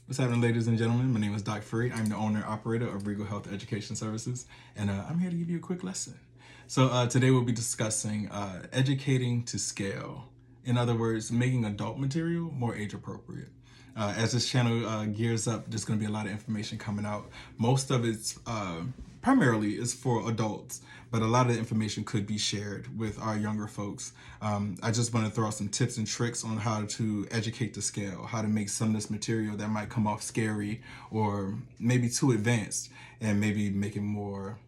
What's happening, ladies and gentlemen? My name is Doc Free. I'm the owner and operator of Regal Health Education Services, and I'm here to give you a quick lesson. So today we'll be discussing educating to scale. In other words, making adult material more age appropriate. As this channel gears up, there's going to be a lot of information coming out. Most of it's primarily is for adults, but a lot of the information could be shared with our younger folks. I just want to throw out some tips and tricks on how to educate to scale, how to make some of this material that might come off scary or maybe too advanced, and maybe make it more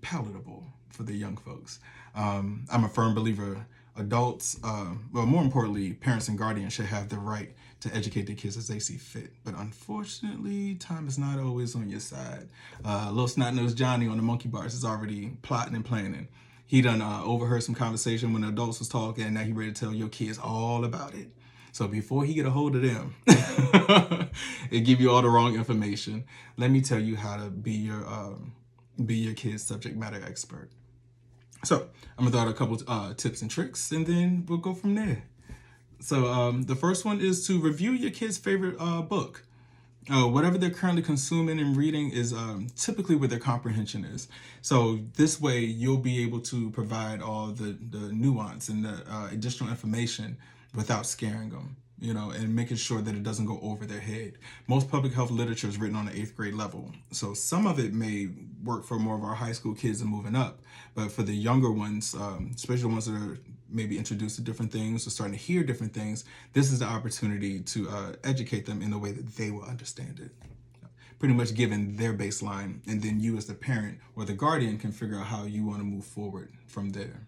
palatable for the young folks. I'm a firm believer adults, well, more importantly, parents and guardians should have the right to educate their kids as they see fit. But unfortunately, time is not always on your side. Little snot-nosed Johnny on the monkey bars is already plotting and planning. He done overheard some conversation when the adults was talking, and now he ready to tell your kids all about it. So before he get a hold of them and give you all the wrong information, let me tell you how to be your kid's subject matter expert. So I'm gonna throw out a couple tips and tricks, and then we'll go from there. So the first one is to review your kid's favorite book. Whatever they're currently consuming and reading is typically where their comprehension is. So this way you'll be able to provide all the nuance and the additional information without scaring them, and making sure that it doesn't go over their head. Most public health literature is written on the 8th grade level. So some of it may work for more of our high school kids and moving up, but for the younger ones, especially the ones that are maybe introduced to different things or starting to hear different things, this is the opportunity to educate them in the way that they will understand it. Pretty much given their baseline, and then you as the parent or the guardian can figure out how you want to move forward from there.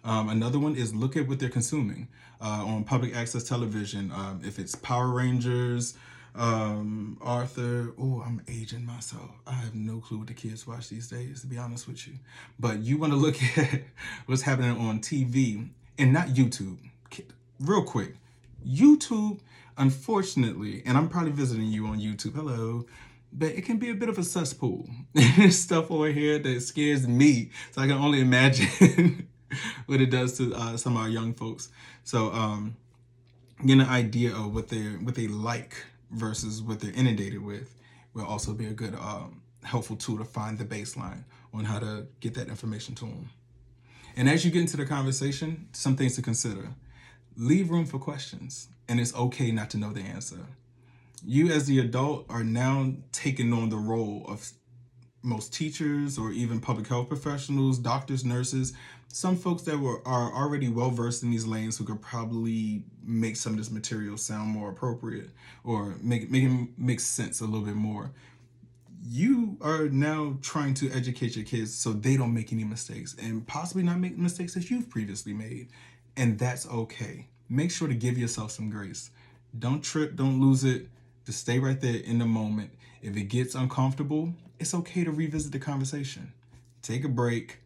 Another one is look at what they're consuming on public access television. If it's Power Rangers, Arthur, I'm aging myself. I have no clue what the kids watch these days, to be honest with you. But you want to look at what's happening on TV and not YouTube. Real quick, YouTube, unfortunately, and I'm probably visiting you on YouTube, hello, but it can be a bit of a cesspool. There's stuff over here that scares me, so I can only imagine what it does to some of our young folks. So getting an idea of what they like versus what they're inundated with will also be a good helpful tool to find the baseline on how to get that information to them. And as you get into the conversation, some things to consider. Leave room for questions, and it's okay not to know the answer. You as the adult are now taking on the role of most teachers or even public health professionals, doctors, nurses, some folks that are already well versed in these lanes who could probably make some of this material sound more appropriate or make it make sense a little bit more. You are now trying to educate your kids so they don't make any mistakes and possibly not make mistakes that you've previously made. And that's okay. Make sure to give yourself some grace. Don't trip, don't lose it. Just stay right there in the moment. If it gets uncomfortable, it's okay to revisit the conversation. Take a break.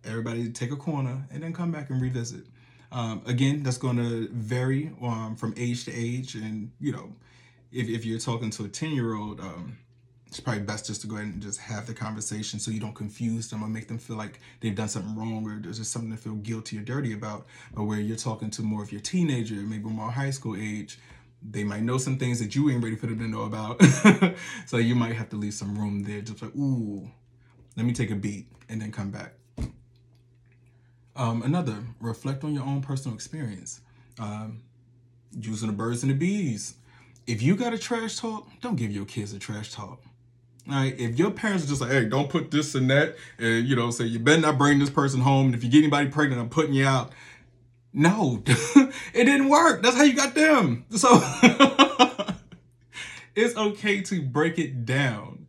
Everybody take a corner and then come back and revisit. Again, that's going to vary from age to age. And, if you're talking to a 10-year-old, it's probably best just to go ahead and just have the conversation so you don't confuse them or make them feel like they've done something wrong or there's just something to feel guilty or dirty about. But where you're talking to more of your teenager, maybe more high school age, they might know some things that you ain't ready for them to know about. So you might have to leave some room there. Just like, let me take a beat and then come back. Another, reflect on your own personal experience. Using the birds and the bees. If you got a trash talk, don't give your kids a trash talk. All right, if your parents are just like, hey, don't put this and that, and say you better not bring this person home, and if you get anybody pregnant, I'm putting you out. No, it didn't work. That's how you got them. So it's okay to break it down.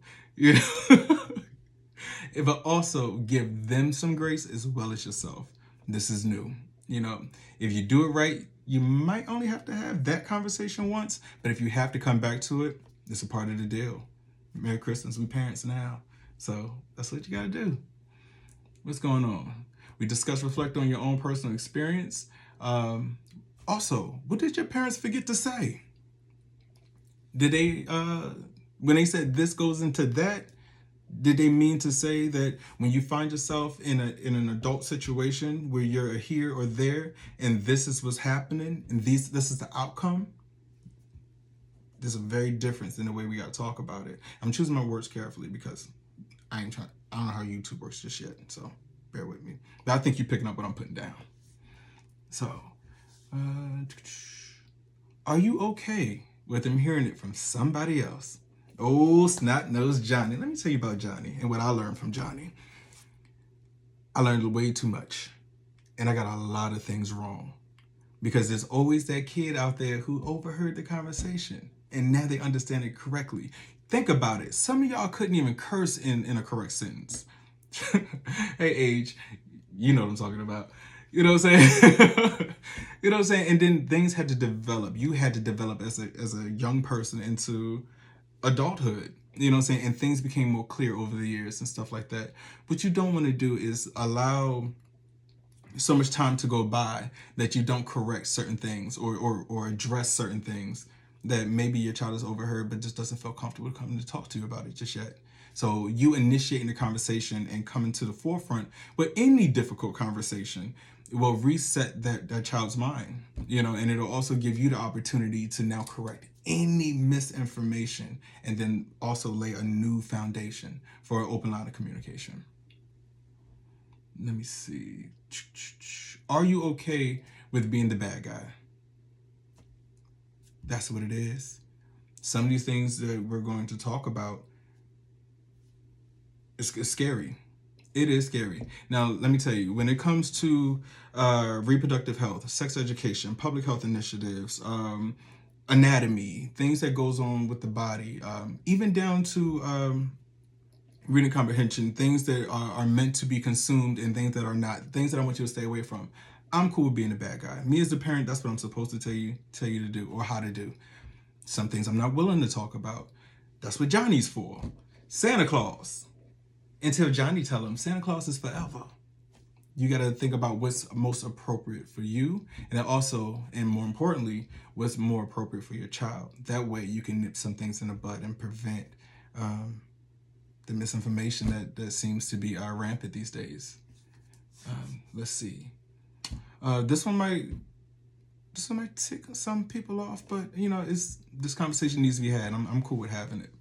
But also give them some grace as well as yourself. This is new. If you do it right, you might only have to have that conversation once, but if you have to come back to it, it's a part of the deal. Merry Christmas, we parents now. So that's what you gotta do. What's going on? We discussed reflect on your own personal experience. Also, what did your parents forget to say? Did they, when they said this goes into that, did they mean to say that when you find yourself in an adult situation where you're here or there and this is what's happening and this is the outcome? There's a very difference in the way we got to talk about it. I'm choosing my words carefully because I don't know how YouTube works just yet, so bear with me. But I think you're picking up what I'm putting down. So, are you okay with him hearing it from somebody else? Oh, snot-nosed Johnny. Let me tell you about Johnny and what I learned from Johnny. I learned way too much, and I got a lot of things wrong. Because there's always that kid out there who overheard the conversation, and now they understand it correctly. Think about it. Some of y'all couldn't even curse in a correct sentence. Hey, age, you know what I'm talking about. You know what I'm saying? You know what I'm saying? And then things had to develop. You had to develop as a young person into adulthood. You know what I'm saying? And things became more clear over the years and stuff like that. What you don't want to do is allow so much time to go by that you don't correct certain things or address certain things that maybe your child has overheard but just doesn't feel comfortable coming to talk to you about it just yet. So you initiating the conversation and coming to the forefront with any difficult conversation will reset that child's mind, you know, and it'll also give you the opportunity to now correct any misinformation and then also lay a new foundation for an open line of communication. Let me see. Are you okay with being the bad guy? That's what it is. Some of these things that we're going to talk about, it's scary. It is scary. Now, let me tell you, when it comes to reproductive health, sex education, public health initiatives, anatomy, things that goes on with the body, even down to reading comprehension, things that are meant to be consumed and things that are not, things that I want you to stay away from. I'm cool with being a bad guy. Me as a parent, that's what I'm supposed to tell you to do or how to do. Some things I'm not willing to talk about. That's what Johnny's for. Santa Claus. Until Johnny tell him Santa Claus is forever. You got to think about what's most appropriate for you, and then also, and more importantly, what's more appropriate for your child. That way you can nip some things in the bud and prevent the misinformation that seems to be rampant these days. Let's see. This one might tick some people off, but you know, this conversation needs to be had. I'm cool with having it.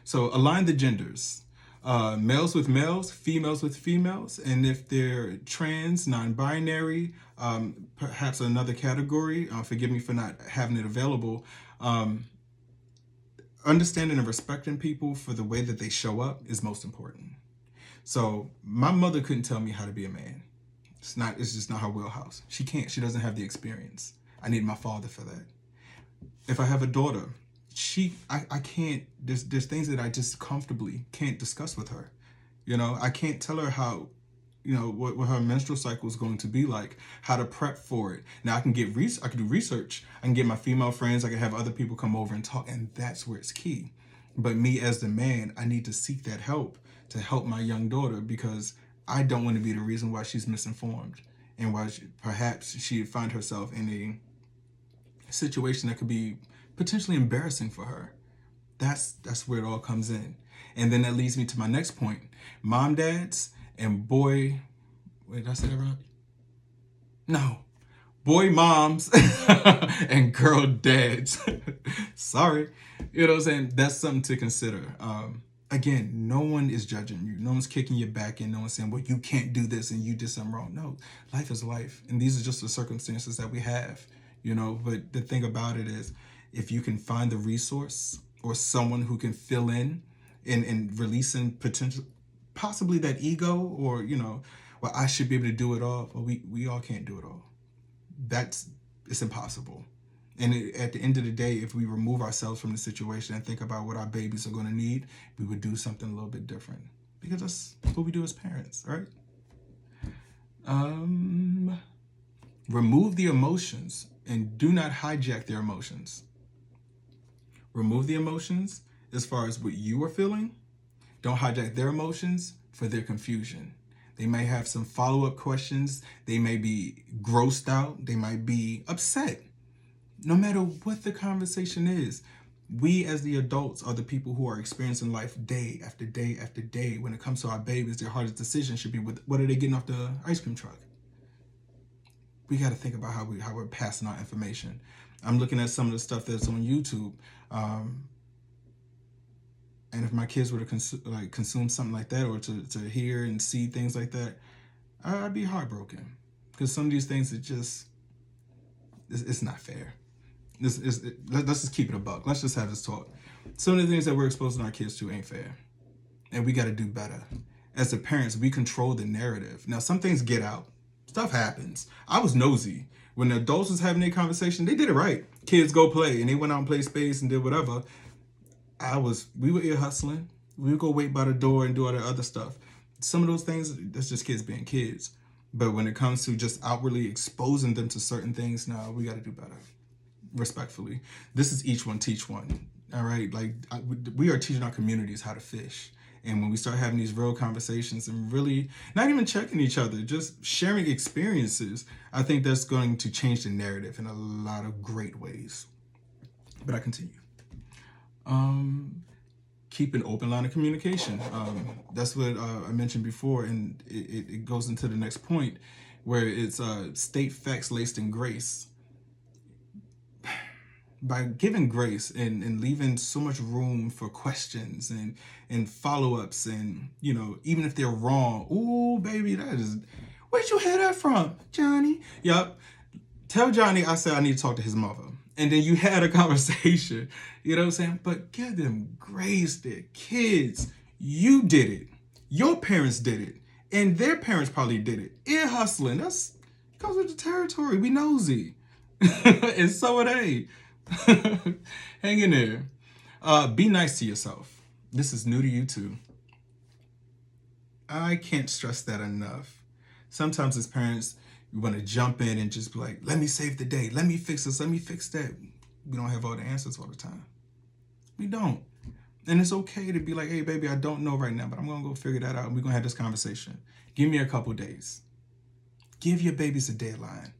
So align the genders. Males with males, females with females, and if they're trans, non-binary, perhaps another category, forgive me for not having it available, understanding and respecting people for the way that they show up is most important. So my mother couldn't tell me how to be a man. It's just not her wheelhouse. She can't. She doesn't have the experience. I need my father for that. If I have a daughter, I can't, there's things that I just comfortably can't discuss with her. You know, I can't tell her how, you know, what her menstrual cycle is going to be like, how to prep for it. Now I can do research. I can get my female friends. I can have other people come over and talk, and that's where it's key. But me as the man, I need to seek that help to help my young daughter, because I don't want to be the reason why she's misinformed and why perhaps she find herself in a situation that could be potentially embarrassing for her. That's where it all comes in. And then that leads me to my next point. Mom, dads, and boy moms and girl dads. Sorry. You know what I'm saying? That's something to consider. Again, no one is judging you. No one's kicking you back and no one's saying, well, you can't do this and you did something wrong. No, life is life. And these are just the circumstances that we have, you know. But the thing about it is, if you can find the resource or someone who can fill in and releasing possibly that ego, or, you know, well, I should be able to do it all. Well, we all can't do it all. It's impossible. And at the end of the day, if we remove ourselves from the situation and think about what our babies are going to need, we would do something a little bit different, because that's what we do as parents, right? Remove the emotions and do not hijack their emotions. Remove the emotions as far as what you are feeling. Don't hijack their emotions for their confusion. They may have some follow-up questions. They may be grossed out. They might be upset. No matter what the conversation is, we as the adults are the people who are experiencing life day after day after day. When it comes to our babies, their hardest decision should be, what are they getting off the ice cream truck? We got to think about how we're passing our information. I'm looking at some of the stuff that's on YouTube. And if my kids were to consume something like that, or to hear and see things like that, I'd be heartbroken, because some of these things, it's not fair. Let's just keep it a buck. Let's just have this talk. Some of the things that we're exposing our kids to ain't fair, and we got to do better. As the parents, we control the narrative. Now, some things get out. Stuff happens. I was nosy. When the adults was having their conversation, they did it right. Kids go play, and they went out and played space and did whatever. We were ear hustling. We would go wait by the door and do all the other stuff. Some of those things, that's just kids being kids. But when it comes to just outwardly exposing them to certain things, now we got to do better. Respectfully. This is each one teach one. All right? We are teaching our communities how to fish. And when we start having these real conversations and really not even checking each other, just sharing experiences, I think that's going to change the narrative in a lot of great ways. But I continue. Keep an open line of communication. That's what I mentioned before, and it goes into the next point, where it's state facts laced in grace. By giving grace and leaving so much room for questions and follow-ups, and even if they're wrong, ooh baby, where'd you hear that from, Johnny? Yep. Tell Johnny I said I need to talk to his mother. And then you had a conversation, you know what I'm saying? But give them grace. They're kids. You did it. Your parents did it. And their parents probably did it. Ear hustling. That's comes with the territory. We nosy. And so are they. Hang in there. Be nice to yourself. This is new to you too. I can't stress that enough. Sometimes as parents, we want to jump in and just be like, let me save the day. Let me fix this. Let me fix that. We don't have all the answers all the time. We don't. And it's okay to be like, hey, baby, I don't know right now, but I'm going to go figure that out. And we're going to have this conversation. Give me a couple days. Give your babies a deadline.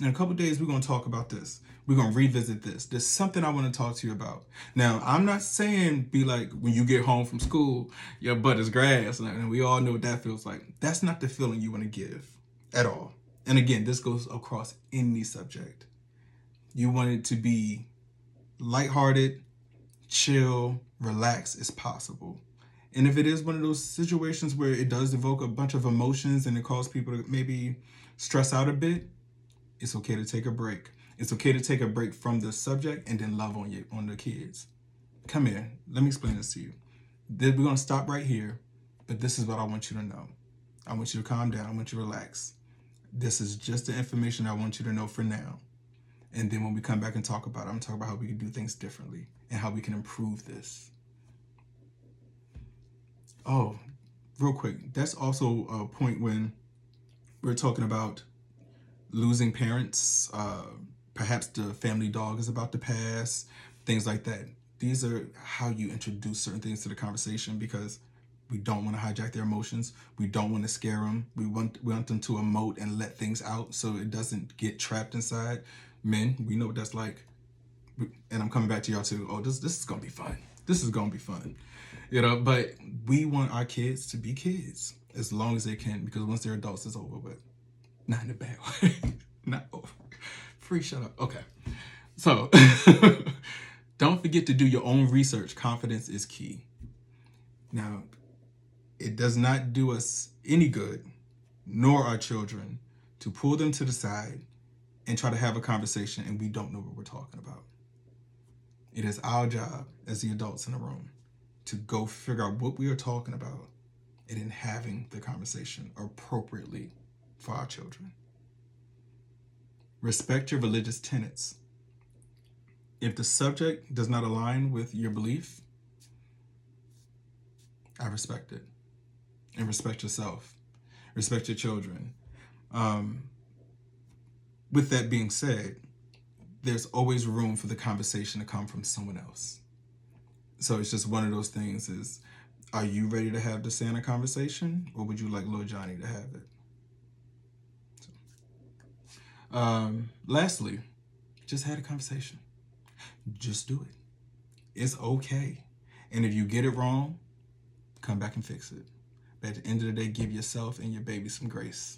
In a couple days, we're going to talk about this. We're going to revisit this. There's something I want to talk to you about. Now, I'm not saying be like when you get home from school, your butt is grass. And we all know what that feels like. That's not the feeling you want to give at all. And again, this goes across any subject. You want it to be lighthearted, chill, relaxed as possible. And if it is one of those situations where it does evoke a bunch of emotions and it causes people to maybe stress out a bit, it's okay to take a break. It's okay to take a break from the subject and then love on the kids. Come here. Let me explain this to you. We're going to stop right here, but this is what I want you to know. I want you to calm down. I want you to relax. This is just the information I want you to know for now. And then when we come back and talk about it, I'm going to talk about how we can do things differently and how we can improve this. Oh, real quick. That's also a point when we're talking about losing parents. Perhaps the family dog is about to pass, things like that. These are how you introduce certain things to the conversation, because we don't want to hijack their emotions. We don't want to scare them. We want them to emote and let things out so it doesn't get trapped inside. Men, we know what that's like. And I'm coming back to y'all too. Oh, this is going to be fun. This is going to be fun. But we want our kids to be kids as long as they can, because once they're adults, it's over with. Not in a bad way. Not over. Free, shut up. Okay. So, don't forget to do your own research. Confidence is key. Now, it does not do us any good, nor our children, to pull them to the side and try to have a conversation and we don't know what we're talking about. It is our job as the adults in the room to go figure out what we are talking about and then having the conversation appropriately for our children. Respect your religious tenets. If the subject does not align with your belief, I respect it. And respect yourself. Respect your children. With that being said, there's always room for the conversation to come from someone else. So it's just one of those things is, are you ready to have the Santa conversation, or would you like little Johnny to have it? Lastly, just had a conversation. Just do it. It's okay. And if you get it wrong, come back and fix it. But at the end of the day, give yourself and your baby some grace.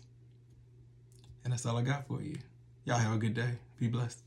And that's all I got for you. Y'all have a good day. Be blessed.